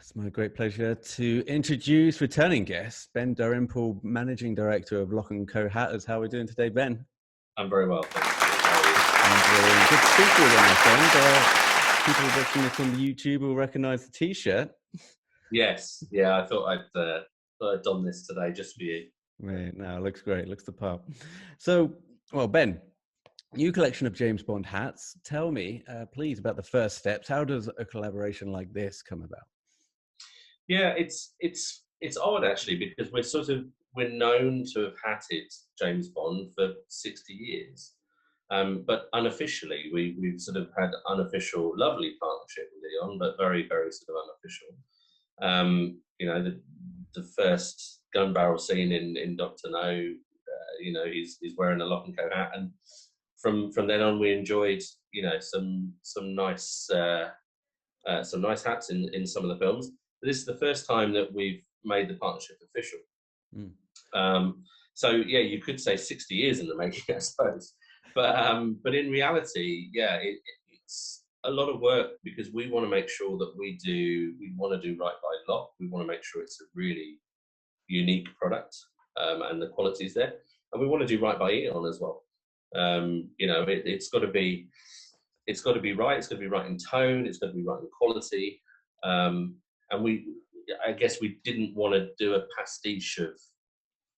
It's my great pleasure to introduce returning guest, Ben Dalrymple, Managing Director of Lock & Co Hatters. How are we doing today, Ben? I'm very well, thanks. How are you? Good to speak to you again, my friend. People watching this on YouTube will recognise the T-shirt. Yes, yeah, I thought I'd done this today just for you. Right, no, it looks great, looks the part. So, well, Ben, new collection of James Bond hats. Tell me, please, about the first steps. How does a collaboration like this come about? Yeah, it's odd actually, because we're known to have hatted James Bond for 60 years. But unofficially, we've sort of had unofficial, lovely partnership with Leon, but very, very sort of unofficial. The first gun barrel scene in Dr. No, he's wearing a Lock & Co hat, and from then on, we enjoyed, some nice hats in some of the films. But this is the first time that we've made the partnership official. So yeah, you could say 60 years in the making, I suppose. But in reality, yeah, it's a lot of work, because we want to make sure that we want to do right by Lock. We want to make sure it's a really unique product, and the quality is there. And we want to do right by Eon as well. It's got to be right. It's got to be right in tone. It's got to be right in quality. And I guess we didn't want to do a pastiche of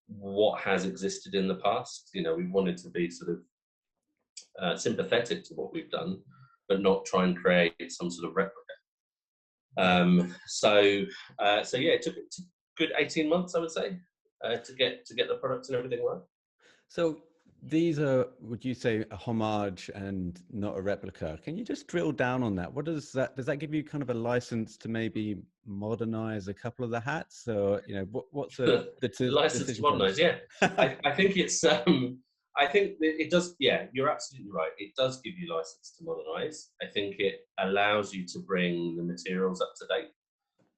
what has existed in the past. We wanted to be sort of sympathetic to what we've done, but not try and create some sort of replica. So yeah, it took a good 18 months, I would say, to get the products and everything right. So these are, would you say, a homage and not a replica? Can you just drill down on that? What does that give you kind of a license to maybe modernize a couple of the hats? Or, what's the license to modernize? Yeah, I think it's, I think it does. Yeah, you're absolutely right. It does give you license to modernize. I think it allows you to bring the materials up to date.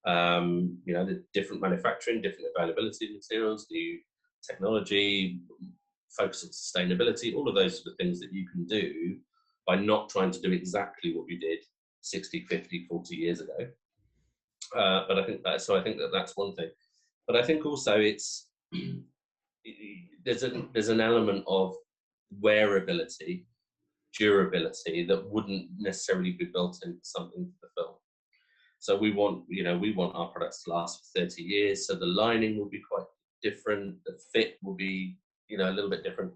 The different manufacturing, different availability of materials, new technology, focus on sustainability, all of those sort of things that you can do by not trying to do exactly what you did 60, 50, 40 years ago. But I think that's one thing. But I think also there's an element of wearability, durability that wouldn't necessarily be built into something for the film. So we want our products to last for 30 years. So the lining will be quite different. The fit will be, a little bit different.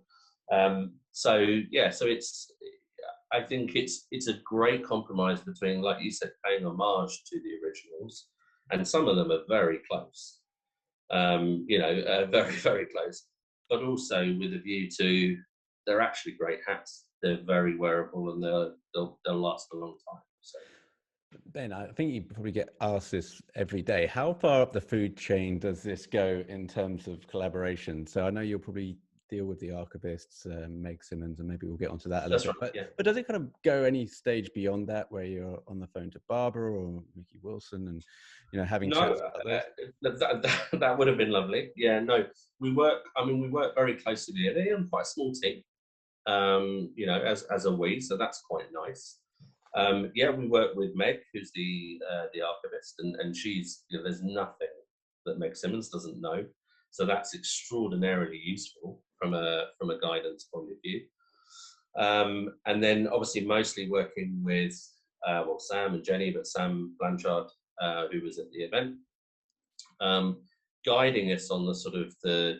So it's, I think it's a great compromise between, like you said, paying homage to the originals, and some of them are very close, very, very close, but also with a view to, they're actually great hats. They're very wearable, and they'll last a long time. So. Ben, I think you probably get asked this every day. How far up the food chain does this go in terms of collaboration? So I know you'll probably deal with the archivists, Meg Simmons, and maybe we'll get onto that a little bit. Right, yeah. But does it kind of go any stage beyond that, where you're on the phone to Barbara or Mickey Wilson and having chats about those? That would have been lovely. Yeah, no, we work very closely together. They're quite a small team, as a we, so that's quite nice. We work with Meg, who's the archivist, and she's, there's nothing that Meg Simmons doesn't know, so that's extraordinarily useful from a guidance point of view. And then obviously mostly working with Sam and Jenny, but Sam Blanchard, who was at the event, guiding us on the sort of the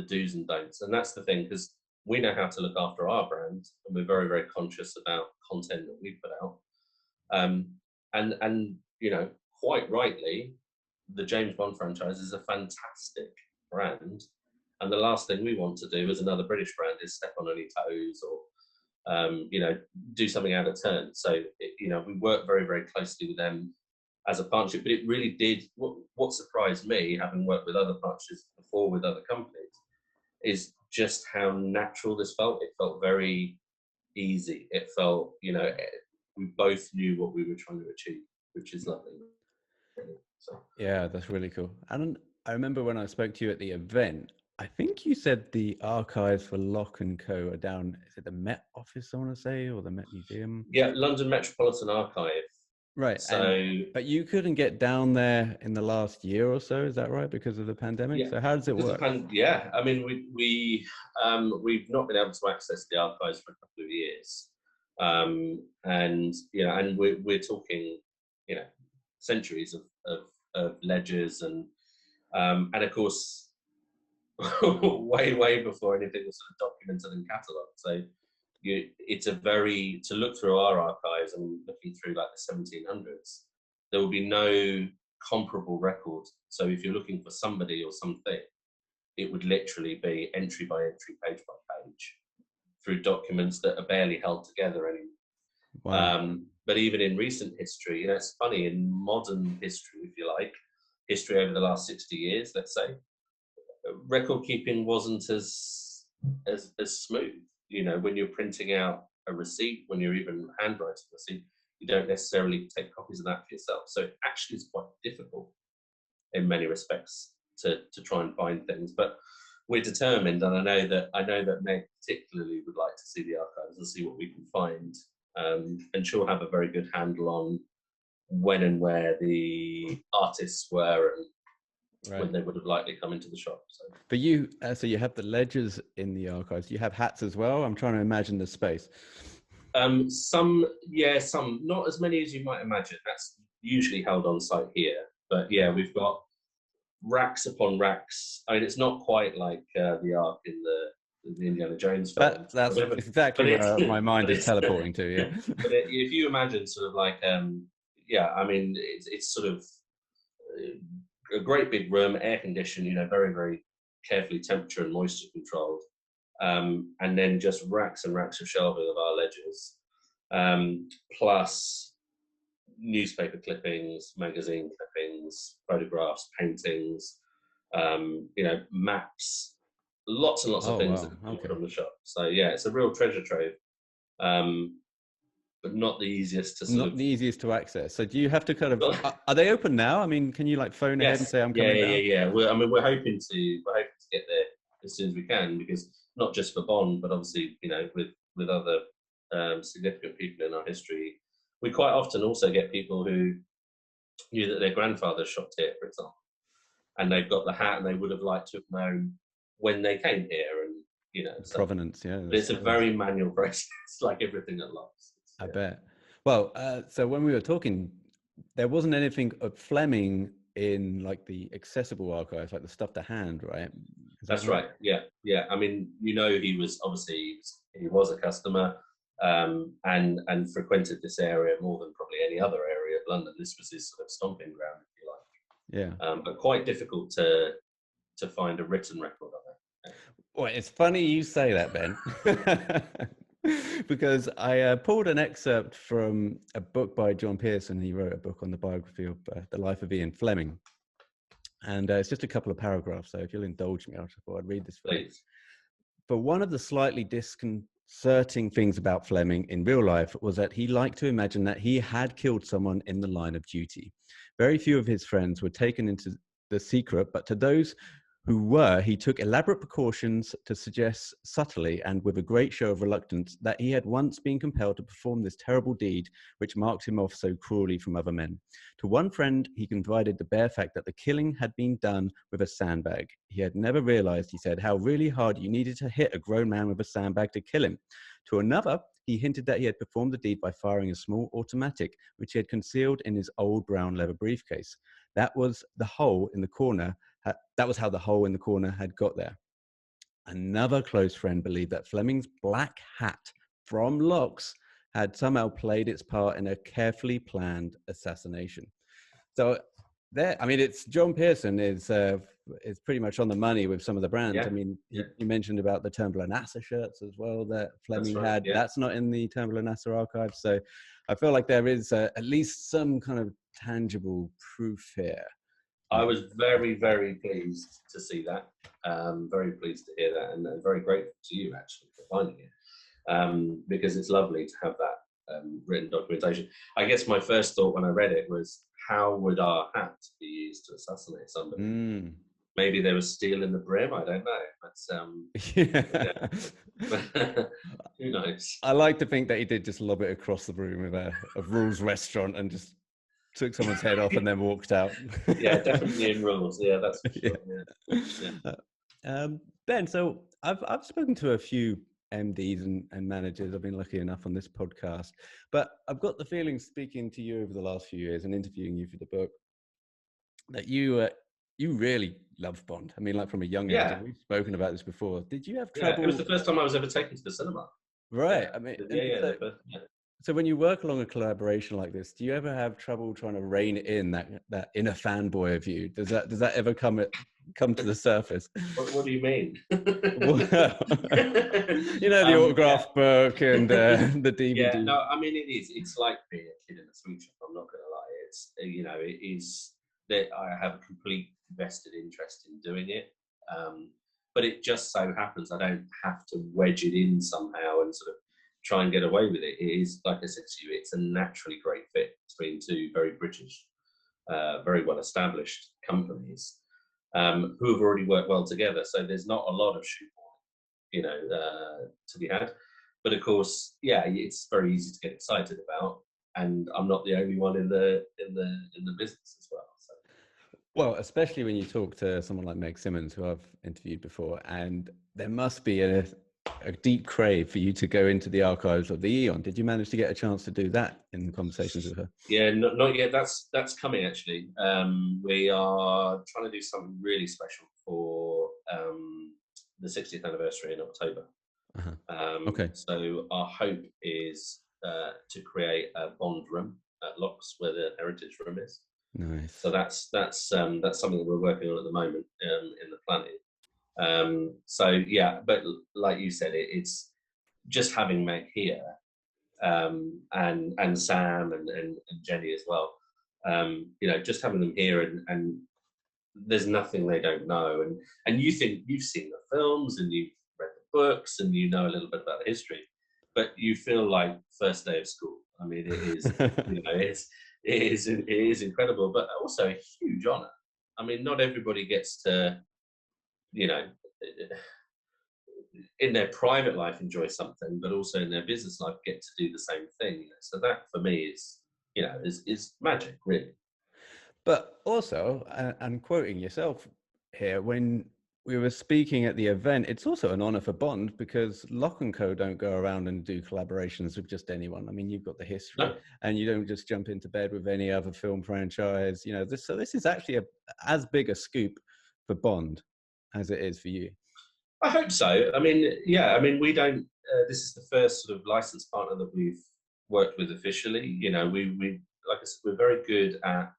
do's and don'ts. And that's the thing, because we know how to look after our brand, and we're very, very conscious about content that we put out. And quite rightly, the James Bond franchise is a fantastic brand, and the last thing we want to do as another British brand is step on any toes or do something out of turn. So we work very, very closely with them as a partnership. But it really did, what surprised me, having worked with other partnerships before with other companies, is just how natural this felt. It felt very easy. It felt, we both knew what we were trying to achieve, which is lovely. So. Yeah, that's really cool. And I remember when I spoke to you at the event, I think you said the archives for Lock & Co are down, is it the Met Office, I want to say, or the Met Museum? Yeah, London Metropolitan Archive Right. And So but you couldn't get down there in the last year or so, is that right? Because of the pandemic. yeah, So how does it work? yeah. I mean, we've not been able to access the archives for a couple of years, and and we're talking, centuries of ledgers and of course, way before anything was sort of documented and catalogued. So it's a very to look through our archives and looking through like the 1700s, there will be no comparable record. So if you're looking for somebody or something, it would literally be entry by entry, page by page, through documents that are barely held together anymore. Wow. But even in recent history, it's funny, in modern history, if you like, history over the last 60 years, let's say, record keeping wasn't as smooth. When you're printing out a receipt, when you're even handwriting a receipt, you don't necessarily take copies of that for yourself. So it actually is quite difficult in many respects to try and find things. But we're determined, and I know that Meg particularly would like to see the archives and see what we can find. And she'll have a very good handle on when and where the artists were and when they would have likely come into the shop. So. But you, so you have the ledgers in the archives. You have hats as well. I'm trying to imagine the space. Some not as many as you might imagine. That's usually held on site here. But yeah, we've got racks upon racks. I mean, it's not quite like the Ark in the Indiana Jones film. That's exactly where my mind is teleporting to. Yeah. But if you imagine sort of like, I mean, it's sort of a great big room, air conditioned, very, very carefully temperature and moisture controlled. And then just racks and racks of shelving of our ledgers, plus newspaper clippings, magazine clippings, photographs, paintings, maps, lots and lots of things that come from the shop. So yeah, it's a real treasure trove, but not the easiest to not the easiest to access. So do you have to kind of? Are they open now? I mean, can you like phone ahead and say I'm coming down? Yeah. We're hoping to get there as soon as we can, because not just for Bond, but obviously with other significant people in our history. We quite often also get people who knew that their grandfather shot here, for example, and they've got the hat and they would have liked to have known when they came here, and provenance. Yeah, it's a very manual process, like everything at last. I bet. Well, so when we were talking, there wasn't anything of Fleming in like the accessible archives, like the stuff to hand, right? That's right. Yeah. I mean, he was obviously he was a customer, and frequented this area more than probably any other area of London. This was his sort of stomping ground, if you like. Yeah. But quite difficult to find a written record of it. Well, it's funny you say that, Ben. Because I pulled an excerpt from a book by John Pearson. He wrote a book on the biography of the life of Ian Fleming. And it's just a couple of paragraphs. So if you'll indulge me, I thought I'd read this for you. But one of the slightly disconcerting things about Fleming in real life was that he liked to imagine that he had killed someone in the line of duty. Very few of his friends were taken into the secret, but to those who were, he took elaborate precautions to suggest subtly and with a great show of reluctance that he had once been compelled to perform this terrible deed which marked him off so cruelly from other men. To one friend, he confided the bare fact that the killing had been done with a sandbag. He had never realized, he said, how really hard you needed to hit a grown man with a sandbag to kill him. To another, he hinted that he had performed the deed by firing a small automatic, which he had concealed in his old brown leather briefcase. That was the hole in the corner. That was how the hole in the corner had got there. Another close friend believed that Fleming's black hat from Locks had somehow played its part in a carefully planned assassination. So there, I mean, it's John Pearson is pretty much on the money with some of the brands. I mean, you mentioned about the Turnbull and Nasser shirts as well that Fleming had. Yeah. That's not in the Turnbull and Nasser archive. So I feel like there is at least some kind of tangible proof here. I was very, very pleased to see that. Very pleased to hear that, and very grateful to you actually for finding it, because it's lovely to have that written documentation. I guess my first thought when I read it was, how would our hat be used to assassinate somebody? Maybe there was steel in the brim. I don't know. But who knows? I like to think that he did just lob it across the room with a Rules restaurant and just took someone's head off and then walked out. Yeah, definitely in rules. Yeah, that's for Yeah. sure. Yeah. Uh, Ben, so I've spoken to a few MDs and managers. I've been lucky enough on this podcast, but I've got the feeling, speaking to you over the last few years and interviewing you for the book, that you really love Bond. I mean, like from a young age, Yeah. and we've spoken about this before. Did you have Yeah. It was trouble? the first time I was ever taken to the cinema. Right. Yeah. I mean, Yeah. and Yeah. so The first, yeah. so when you work along a collaboration like this, do you ever have trouble trying to rein in that inner fanboy of you? Does that ever come to the surface? What do you mean? Well, the Yeah. autograph book and the Yeah, DVD. no, I mean it is. It's like being a kid in a sweet shop. I'm not going to lie. It's it is that I have a complete vested interest in doing it, but it just so happens I don't have to wedge it in somehow and sort of try and get away with it. It is, like I said to you, it's a naturally great fit between two very British, very well established companies who have already worked well together. So there's not a lot of to be had. But of course, yeah, it's very easy to get excited about, and I'm not the only one in the business as well. So. Well, especially when you talk to someone like Meg Simmons, who I've interviewed before, and there must be a deep crave for you to go into the archives of the Eon. Did you manage to get a chance to do that in the conversations with her? Yeah, not yet. That's coming actually. We are trying to do something really special for the 60th anniversary in October. Uh-huh. Okay. So our hope is to create a Bond room at Locks, where the Heritage Room is. Nice. So that's something that we're working on at the moment in the planning. So yeah, but like you said, it's just having Meg here and Sam and Jenny as well. Just having them here and there's nothing they don't know, and you think you've seen the films and you've read the books and you know a little bit about the history, but you feel like first day of school. I mean, it is it is incredible, but also a huge honor. I mean, not everybody gets to in their private life enjoy something, but also in their business life get to do the same thing. So that for me is magic, really. But also, and quoting yourself here, when we were speaking at the event, it's also an honor for Bond because Lock & Co don't go around and do collaborations with just anyone. I mean, you've got the history, No, and you don't just jump into bed with any other film franchise. So this is actually as big a scoop for Bond as it is for you. I hope so. I mean, yeah. I mean, we don't. This is the first sort of license partner that we've worked with officially. We like I said, we're very good at.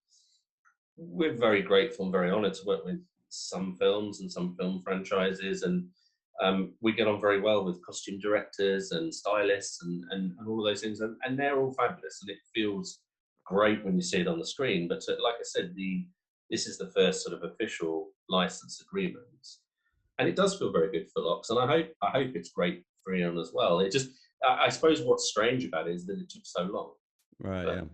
We're very grateful and very honoured to work with some films and some film franchises, and we get on very well with costume directors and stylists and all of those things, and they're all fabulous, and it feels great when you see it on the screen. But like I said, this is the first sort of official license agreement. And it does feel very good for Locks, and I hope it's great for Eon as well. It just, I suppose, what's strange about it is that it took so long. Right. But,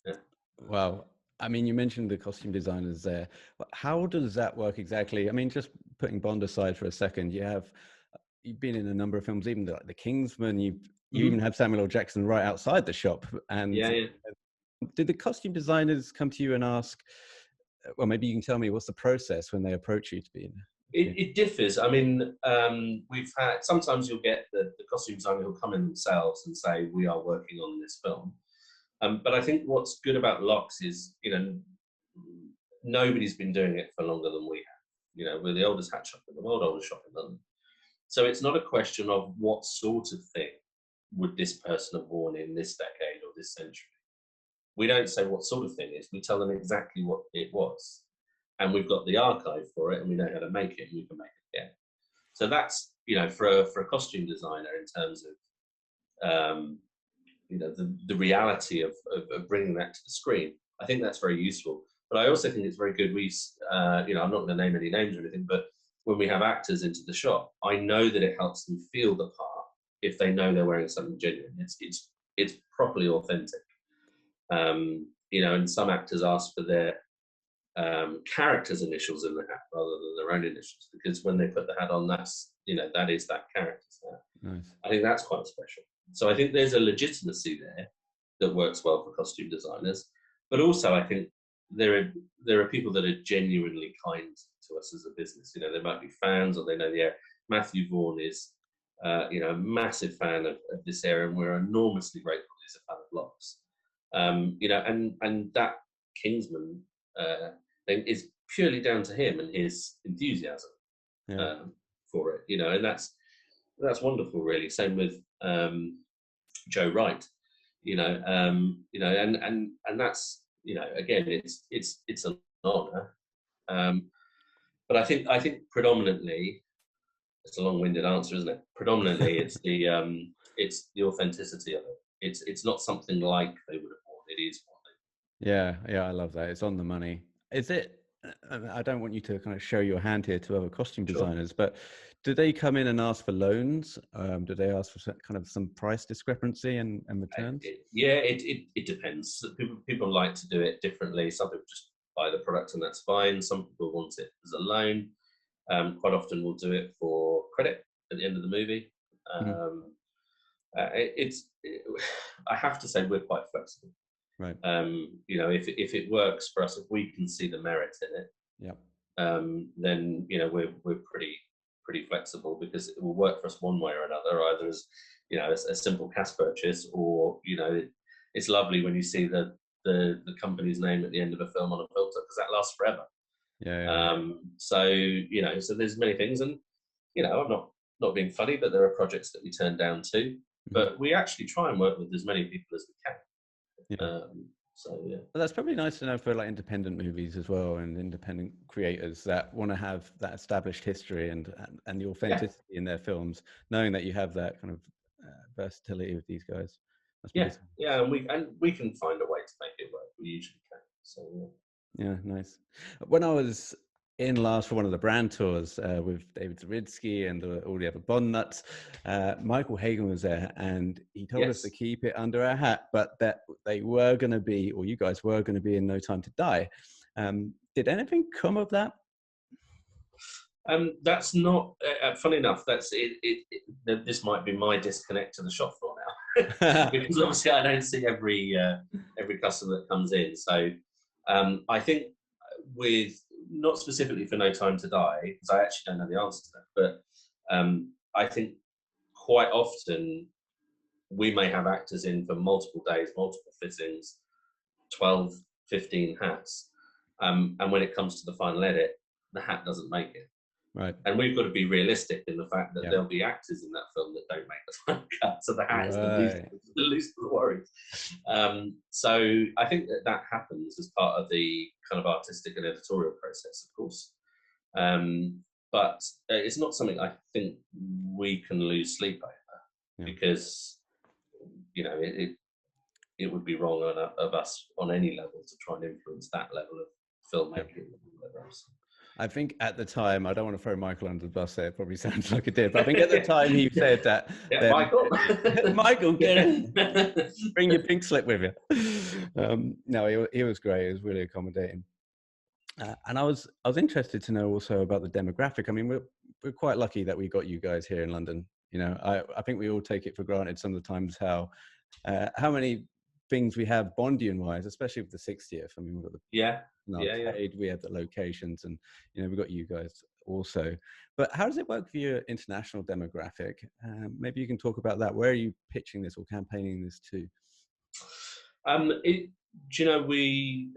yeah. Wow. I mean, you mentioned the costume designers there. How does that work exactly? I mean, just putting Bond aside for a second, you've been in a number of films, even like The Kingsman. You even have Samuel L. Jackson right outside the shop. And Yeah. did the costume designers come to you and ask? Well, maybe you can tell me what's the process when they approach you to be in. It differs. I mean, we've had sometimes you'll get the costume designer who'll come in themselves and say we are working on this film. But I think what's good about Locks is nobody's been doing it for longer than we have. We're the oldest hat shop in the world, oldest shop in London. So it's not a question of what sort of thing would this person have worn in this decade or this century. We don't say what sort of thing it is. We tell them exactly what it was. And we've got the archive for it and we know how to make it and we can make it again. So that's, for a costume designer in terms of, the reality of bringing that to the screen, I think that's very useful. But I also think it's very good. I'm not going to name any names or anything, but when we have actors into the shop, I know that it helps them feel the part if they know they're wearing something genuine. It's properly authentic. And some actors ask for their character's initials in the hat rather than their own initials, because when they put the hat on, that is that character's hat. Nice. I think that's quite special. So I think there's a legitimacy there that works well for costume designers. but also I think there are people that are genuinely kind to us as a business. You know, they might be fans, or they know, yeah, Matthew Vaughan is, a massive fan of this area, and we're enormously grateful he's a fan of Locks. And that Kingsman thing is purely down to him and his enthusiasm Yeah. um, for it. And that's wonderful, really. Same with Joe Wright. And that's, again, it's an honour. But I think predominantly, it's a long-winded answer, isn't it? Predominantly, it's the authenticity of it. It's not something like they would have worn. It is what Yeah, yeah, I love that. It's on the money. Is it? I don't want you to kind of show your hand here to other costume they. Sure. designers, but do they come in and ask for loans? Do they ask for kind of some price discrepancy and returns? It depends. So people like to do it differently. Some people just buy the product and that's fine. Some people want it as a loan. Quite often we'll do it for credit at the end of the movie. Mhm. I have to say we're quite flexible. Right. If it works for us, if we can see the merit in it, Yeah. then we're pretty flexible, because it will work for us one way or another, either as a simple cash purchase, or it's lovely when you see the company's name at the end of a film on a filter, because that lasts forever. Yeah. So there's many things, and I'm not being funny, but there are projects that we turn down too, Mhm. but we actually try and work with as many people as we can. Yeah. So yeah. Well, that's probably nice to know for like independent movies as well, and independent creators that want to have that established history and the Yeah. authenticity in their films, knowing that you have that kind of versatility with these guys. That's Yeah, pretty. yeah, and we can find a way to make it work. We usually can. So yeah. Yeah, nice. When I was in last for one of the brand tours with David Zaritsky and all the other Bond nuts, Michael Hagan was there, and he told us to Yes. keep it under our hat, but that they were going to be, or you guys were going to be in No Time to Die. Did anything come of that? That's not funny enough. That's it, This might be my disconnect to the shop floor now, because obviously I don't see every customer that comes in. So I think with, not specifically for No Time to Die, because I actually don't know the answer to that, but I think quite often we may have actors in for multiple days, multiple fittings, 12, 15 hats. And when it comes to the final edit, the hat doesn't make it. Right. And we've got to be realistic in the fact that Yeah. there'll be actors in that film that don't make the final cut. So the hat is Right. the least of the worries. So I think that happens as part of the kind of artistic and editorial process, of course. But it's not something I think we can lose sleep over, because it would be wrong of us on any level to try and influence that level of filmmaking and whatever else. I think at the time, I don't want to throw Michael under the bus there. It probably sounds like it did, but I think at the time he said that. Yeah, Michael. Michael, get in. Bring your pink slip with you. No, he was great. He was really accommodating. And I was interested to know also about the demographic. I mean, we're quite lucky that we got you guys here in London. I think we all take it for granted some of the times how many things we have Bondian wise, especially with the 60th. I mean, we've got the arcade, we have the locations, and we've got you guys also. But how does it work for your international demographic? Maybe you can talk about that. Where are you pitching this or campaigning this to? We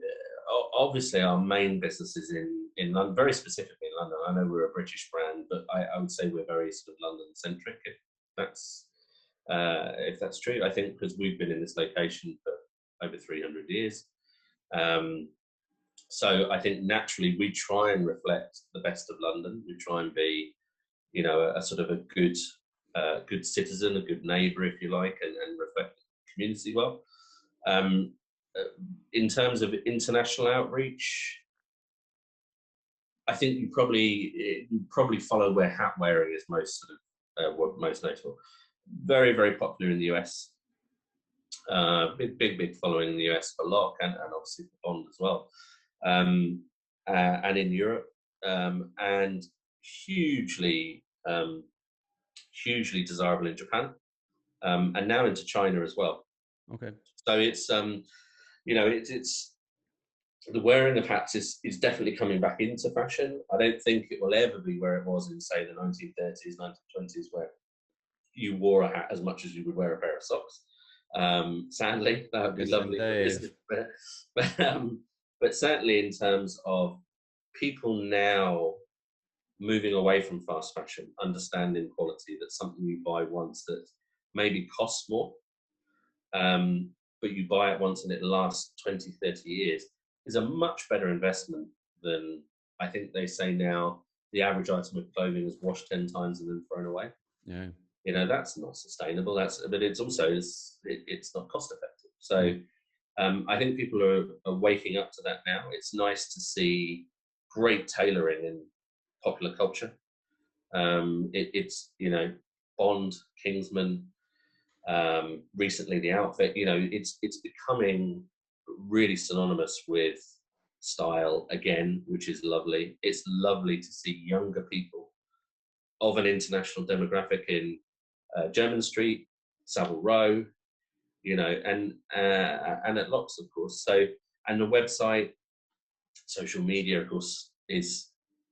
obviously our main business is in London, very specifically in London. I know we're a British brand, but I would say we're very sort of London centric. If that's true, I think, because we've been in this location for over 300 years. So I think naturally we try and reflect the best of London. We try and be, a sort of a good citizen, a good neighbour, if you like, and reflect the community well. In terms of international outreach, I think you probably follow where hat wearing is most most notable. Very, very popular in the US. Big following in the US for Locke, and obviously for Bond as well. And in Europe, and hugely desirable in Japan, and now into China as well. Okay. So it's the wearing of hats is definitely coming back into fashion. I don't think it will ever be where it was in, say, the 1930s, 1920s, where you wore a hat as much as you would wear a pair of socks. Sadly, that would be Yes, lovely for indeed. business. But certainly in terms of people now moving away from fast fashion, understanding quality, that's something you buy once that maybe costs more, um, but you buy it once and it lasts 20, 30 years, is a much better investment than, I think they say now, the average item of clothing is washed 10 times and then thrown away. Yeah. You know, that's not sustainable. But it's also, it's not cost effective. Mm. So I think people are waking up to that now. It's nice to see great tailoring in popular culture. It's, you know, Bond, Kingsman, recently the outfit, you know, it's becoming really synonymous with style again, which is lovely. It's lovely to see younger people of an international demographic in Jermyn Street, Savile Row, you know, and at Locks, of course. So, and the website, social media, of course, is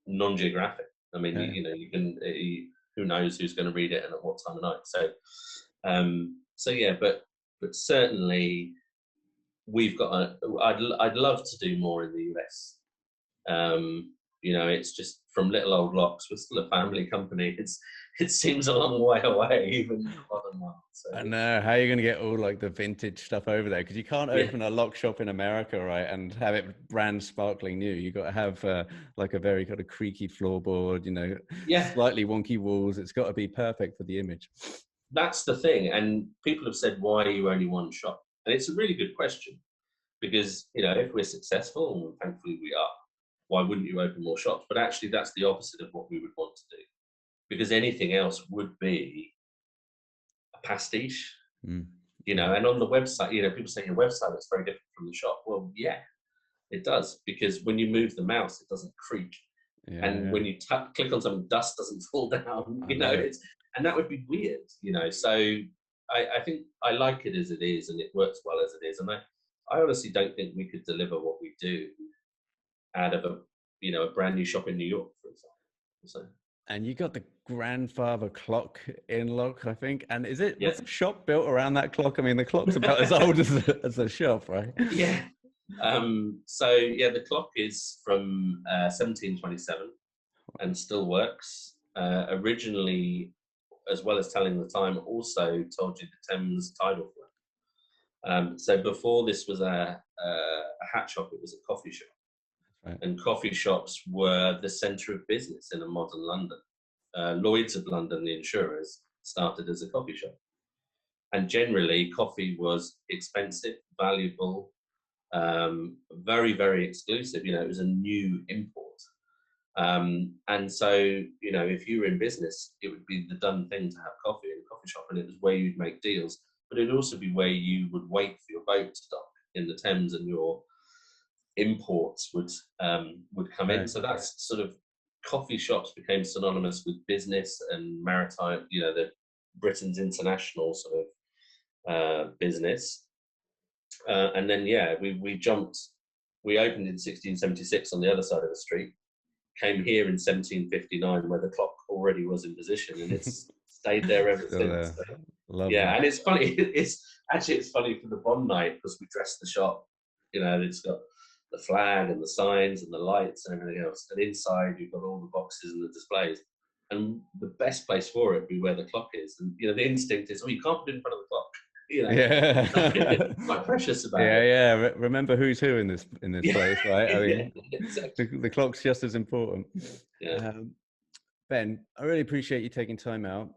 non-geographic. I mean, Yeah. you know, you can, who knows who's going to read it and at what time of night. So, so yeah, but certainly we've got. I'd love to do more in the US. You know, it's just from little old Locks. We're still a family company. It seems a long way away, even in the modern world. So I know. How are you going to get all like the vintage stuff over there? Because you can't yeah, open a lock shop in America, right, and have it brand sparkling new. You got to have like a very kind of creaky floorboard, you know, yeah, slightly wonky walls. It's got to be perfect for the image. that's the thing. And people have said, why are you only one shop? And it's a really good question because, you know, if we're successful, and thankfully we are, why wouldn't you open more shops? But actually, that's the opposite of what we would want to do, because anything else would be a pastiche, Mm. you know. Yeah. And on the website, you know, people say your website looks very different from the shop. Well, yeah, it does, because when you move the mouse, it doesn't creak, Yeah. and Yeah. when you click on something, dust doesn't fall down. I You know, know. it's, and that would be weird, you know. So I think I like it as it is, and it works well as it is. And I honestly don't think we could deliver what we do out of a, you know, a brand new shop in New York, for example. So And you got the grandfather clock in lock, I think. And is it, yeah. was the shop built around that clock? I mean, the clock's about as old as the shop, right? Yeah. So yeah, the clock is from 1727 and still works. Originally, as well as telling the time, also told you the Thames tidal flow. So before this was a hat shop, it was a coffee shop, Right. and coffee shops were the centre of business in a modern London. Lloyd's of London, the insurers, started as a coffee shop, and generally coffee was expensive, valuable, very, very exclusive. You know, it was a new import. And so, you know, if you were in business, it would be the done thing to have coffee in a coffee shop, and it was where you'd make deals. But it'd also be where you would wait for your boat to dock in the Thames, and your imports would come in. Right. So that's sort of, coffee shops became synonymous with business and maritime. You know, the Britain's international sort of business. And then yeah, we jumped. We opened in 1676 on the other side of the street. Came here in 1759, where the clock already was in position, and it's stayed there ever Still since. there. So, Lovely. yeah, and it's funny. It's funny for the Bond night, because we dressed the shop. You know, it's got the flag and the signs and the lights and everything else. And inside, you've got all the boxes and the displays. And the best place for it would be where the clock is. And you know, the instinct is, oh, you can't put it in front of the clock. You know, Yeah. it's quite precious about Yeah, it. yeah. Remember who's who in this Yeah, place, right? I yeah, mean, exactly. the clock's just as important. Yeah, Um, Ben, I really appreciate you taking time out.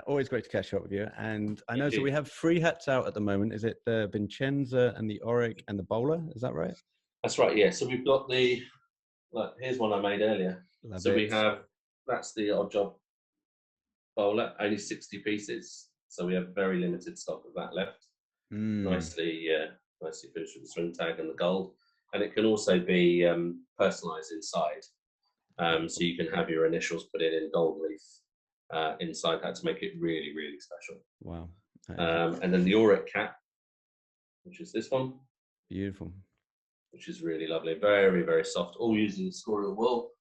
Always great to catch up with you. And I know, thank so you. we have 3 hats out at the moment. Is it the Vincenza and the Auric and the Bowler? Is that right? That's right. Yeah. So we've got the, like, here's one I made earlier. Love So we it. have, that's the odd job bowler, only 60 pieces. So we have very limited stock of that left. Mm. Nicely finished with the swing tag and the gold. And it can also be personalized inside. So you can have your initials put in gold leaf inside that to make it really, really special. Wow. That is And then the Auric cap, which is this one. beautiful. which is really lovely. Very, very soft, all using Escorial wool.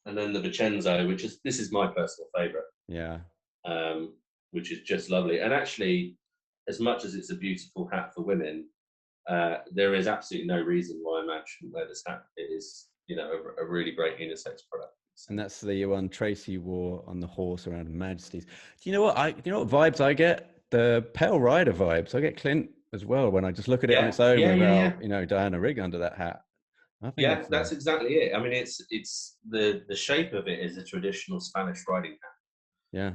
And then the Vincenzo, this is my personal favourite, Yeah. which is just lovely. And actually, as much as it's a beautiful hat for women, there is absolutely no reason why a man shouldn't wear this hat. It is, a really great unisex product. So. And that's the one Tracy wore on the horse around Majesty's. Do you know what vibes I get? The Pale Rider vibes. I get Clint as well when I just look at it on Yeah, its own yeah, yeah, without, Diana Rigg under that hat. I think yeah. it's That's exactly it. I mean, it's the shape of it is a traditional Spanish riding hat. yeah.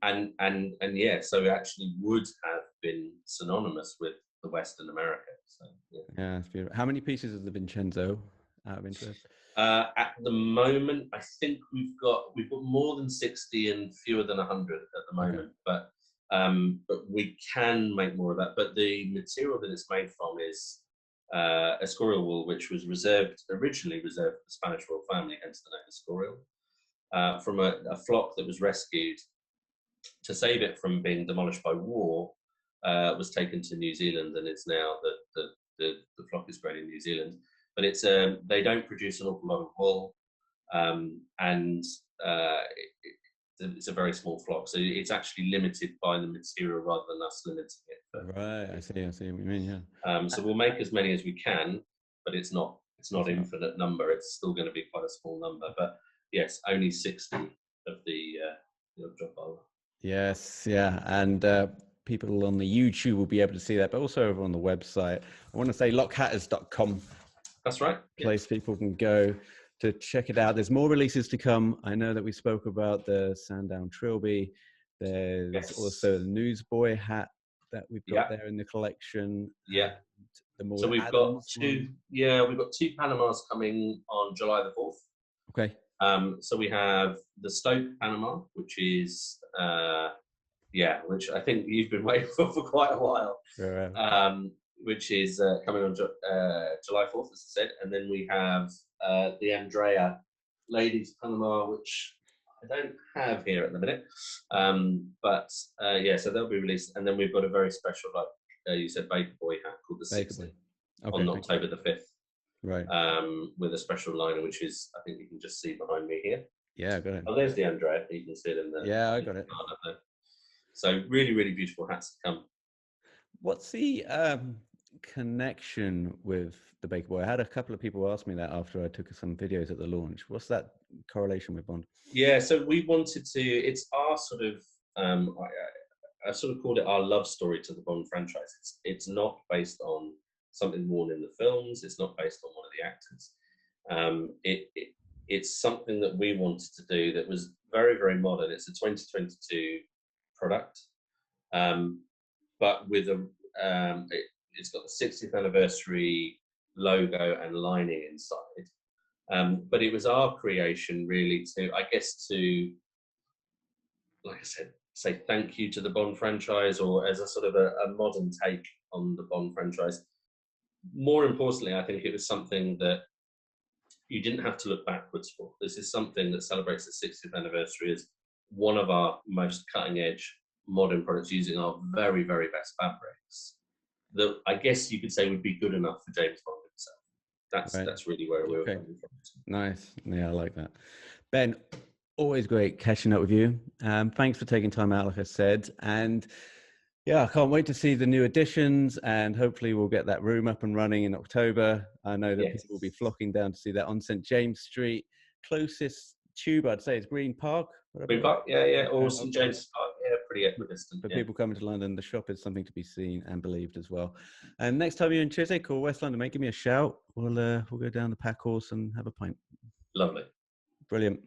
And yeah, so it actually would have been synonymous with the Western America. So yeah. Yeah, it's beautiful. How many pieces is the Vincenzo, out of interest? At the moment, I think we've got more than 60 and fewer than 100 at the moment, Okay. but we can make more of that. But the material that it's made from is Escorial wool, which was originally reserved for the Spanish royal family, hence the name Escorial, from a flock that was rescued to save it from being demolished by war. Was taken to New Zealand, and it's now the flock is grown in New Zealand. But they don't produce an awful lot of wool, and it's a very small flock, so it's actually limited by the material rather than us limiting it. Right, I see what you mean. Yeah. So we'll make as many as we can, but it's not infinite number. It's still going to be quite a small number. But yes, only 60 of the job. Yes, yeah, and people on the YouTube will be able to see that, but also over on the website. I want to say lockhatters.com. That's right. Place people can go to check it out. There's more releases to come. I know that we spoke about the Sandown Trilby. There's also the Newsboy hat that we've got there in the collection. Yeah. The more so we've Adams got two. One. Yeah, we've got two Panamas coming on July the 4th. Okay. So we have the Stoke Panama, which is which I think you've been waiting for quite a while. Right. Which is coming on July 4th, as I said. And then we have the Andrea Ladies Panama, which I don't have here at the minute. So they'll be released. And then we've got a very special, like you said, Baker Boy hat called the 60 on October the 5th. Right. With a special liner, which is, I think you can just see behind me here. Yeah, got it. Oh, there's the Andrea. You can see it in the. Yeah, I got it. So really, really beautiful hats to come. What's the connection with the Baker Boy? I had a couple of people ask me that after I took some videos at the launch. What's that correlation with Bond? Yeah, so we wanted to. It's our sort of. I sort of called it our love story to the Bond franchise. It's not based on something worn in the films. It's not based on one of the actors. It's something that we wanted to do that was very, very modern. It's a 2022 product, but with it's got the 60th anniversary logo and lining inside. But it was our creation, really, to like I said, say thank you to the Bond franchise, or as a sort of a modern take on the Bond franchise. More importantly, I think it was something that you didn't have to look backwards for. This is something that celebrates the 60th anniversary as one of our most cutting-edge modern products, using our very, very best fabrics. That I guess you could say would be good enough for James Bond himself. That's really where we were coming from. Nice. Yeah, I like that. Ben, always great catching up with you. Thanks for taking time out, like I said. And yeah, I can't wait to see the new additions, and hopefully we'll get that room up and running in October. I know that people will be flocking down to see that on St. James Street. Closest tube, I'd say, is Green Park. Green Park, yeah. Or St. James Park, yeah, pretty equidistant. For people coming to London, the shop is something to be seen and believed as well. And next time you're in Chiswick or West London, mate, give me a shout. We'll go down the Pack Horse and have a pint. Lovely. Brilliant.